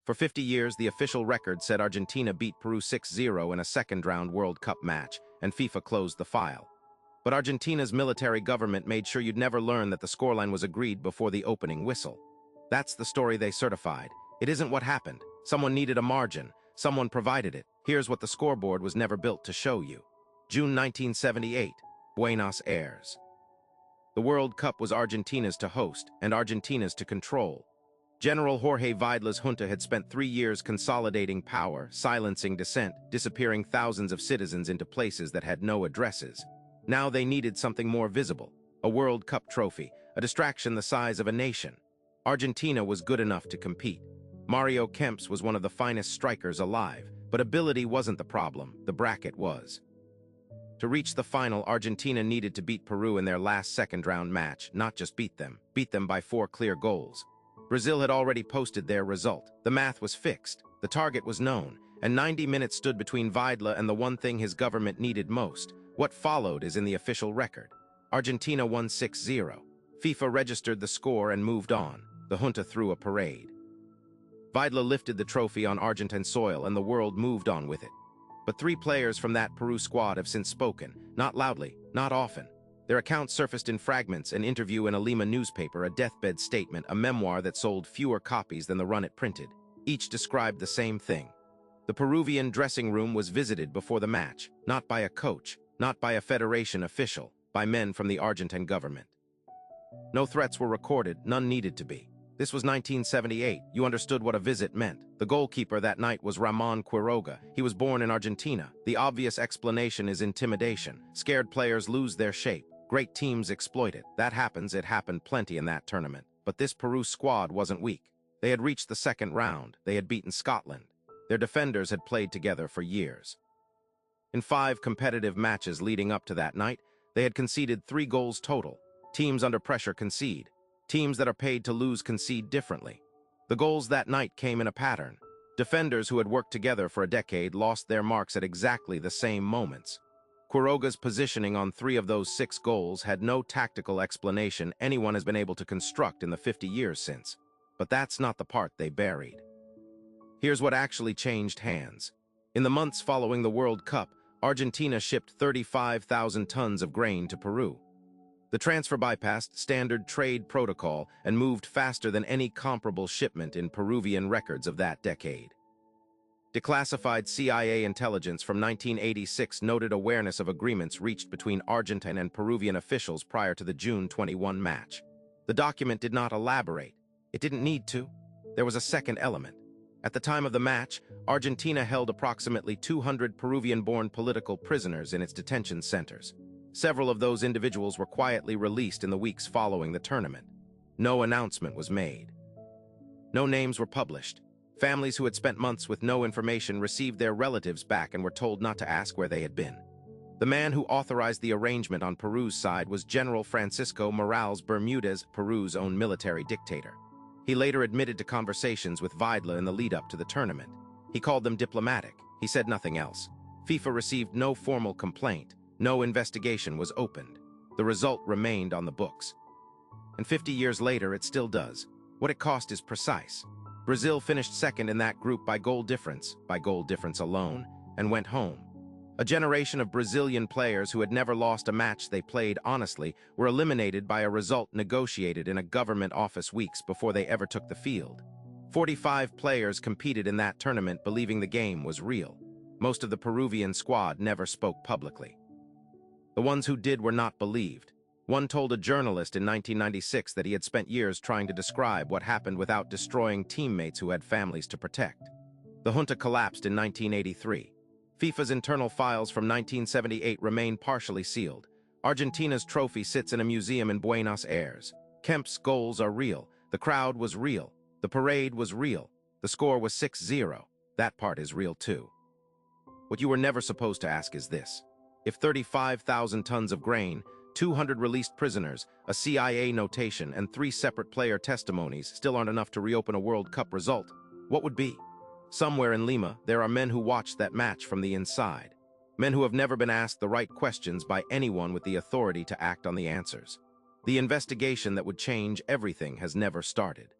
For 50 years, the official record said Argentina beat Peru 6-0 in a second-round World Cup match, and FIFA closed the file. But Argentina's military government made sure you'd never learn that the scoreline was agreed before the opening whistle. That's the story they certified. It isn't what happened. Someone needed a margin. Someone provided it. Here's what the scoreboard was never built to show you. June 1978, Buenos Aires. The World Cup was Argentina's to host and Argentina's to control. General Jorge Videla's junta had spent 3 years consolidating power, silencing dissent, disappearing thousands of citizens into places that had no addresses. Now they needed something more visible, a World Cup trophy, a distraction the size of a nation. Argentina was good enough to compete. Mario Kempes was one of the finest strikers alive, but ability wasn't the problem, the bracket was. To reach the final, Argentina needed to beat Peru in their last second-round match, not just beat them by 4 clear goals. Brazil had already posted their result. The math was fixed, the target was known, and 90 minutes stood between Videla and the one thing his government needed most. What followed is in the official record. Argentina won 6-0. FIFA registered the score and moved on. The junta threw a parade. Videla lifted the trophy on Argentine soil and the world moved on with it. But 3 players from that Peru squad have since spoken, not loudly, not often. Their accounts surfaced in fragments, an interview in a Lima newspaper, a deathbed statement, a memoir that sold fewer copies than the run it printed. Each described the same thing. The Peruvian dressing room was visited before the match, not by a coach, not by a federation official, by men from the Argentine government. No threats were recorded, none needed to be. This was 1978. You understood what a visit meant. The goalkeeper that night was Ramon Quiroga. He was born in Argentina. The obvious explanation is intimidation. Scared players lose their shape. Great teams exploit it. That happens. It happened plenty in that tournament. But this Peru squad wasn't weak. They had reached the second round. They had beaten Scotland. Their defenders had played together for years. In 5 competitive matches leading up to that night, they had conceded 3 goals total. Teams under pressure concede. Teams that are paid to lose concede differently. The goals that night came in a pattern. Defenders who had worked together for a decade lost their marks at exactly the same moments. Quiroga's positioning on 3 of those 6 goals had no tactical explanation anyone has been able to construct in the 50 years since. But that's not the part they buried. Here's what actually changed hands. In the months following the World Cup, Argentina shipped 35,000 tons of grain to Peru. The transfer bypassed standard trade protocol and moved faster than any comparable shipment in Peruvian records of that decade. Declassified CIA intelligence from 1986 noted awareness of agreements reached between Argentine and Peruvian officials prior to the June 21 match. The document did not elaborate. It didn't need to. There was a second element. At the time of the match, Argentina held approximately 200 Peruvian-born political prisoners in its detention centers. Several of those individuals were quietly released in the weeks following the tournament. No announcement was made. No names were published. Families who had spent months with no information received their relatives back and were told not to ask where they had been. The man who authorized the arrangement on Peru's side was General Francisco Morales Bermudez, Peru's own military dictator. He later admitted to conversations with Videla in the lead-up to the tournament. He called them diplomatic. He said nothing else. FIFA received no formal complaint. No investigation was opened. The result remained on the books. And 50 years later, it still does. What it cost is precise. Brazil finished second in that group by goal difference alone, and went home. A generation of Brazilian players who had never lost a match they played honestly were eliminated by a result negotiated in a government office weeks before they ever took the field. 45 players competed in that tournament believing the game was real. Most of the Peruvian squad never spoke publicly. The ones who did were not believed. One told a journalist in 1996 that he had spent years trying to describe what happened without destroying teammates who had families to protect. The junta collapsed in 1983. FIFA's internal files from 1978 remain partially sealed. Argentina's trophy sits in a museum in Buenos Aires. Kemp's goals are real. The crowd was real. The parade was real. The score was 6-0. That part is real too. What you were never supposed to ask is this. If 35,000 tons of grain, 200 released prisoners, a CIA notation, and 3 separate player testimonies still aren't enough to reopen a World Cup result, what would be? Somewhere in Lima, there are men who watched that match from the inside. Men who have never been asked the right questions by anyone with the authority to act on the answers. The investigation that would change everything has never started.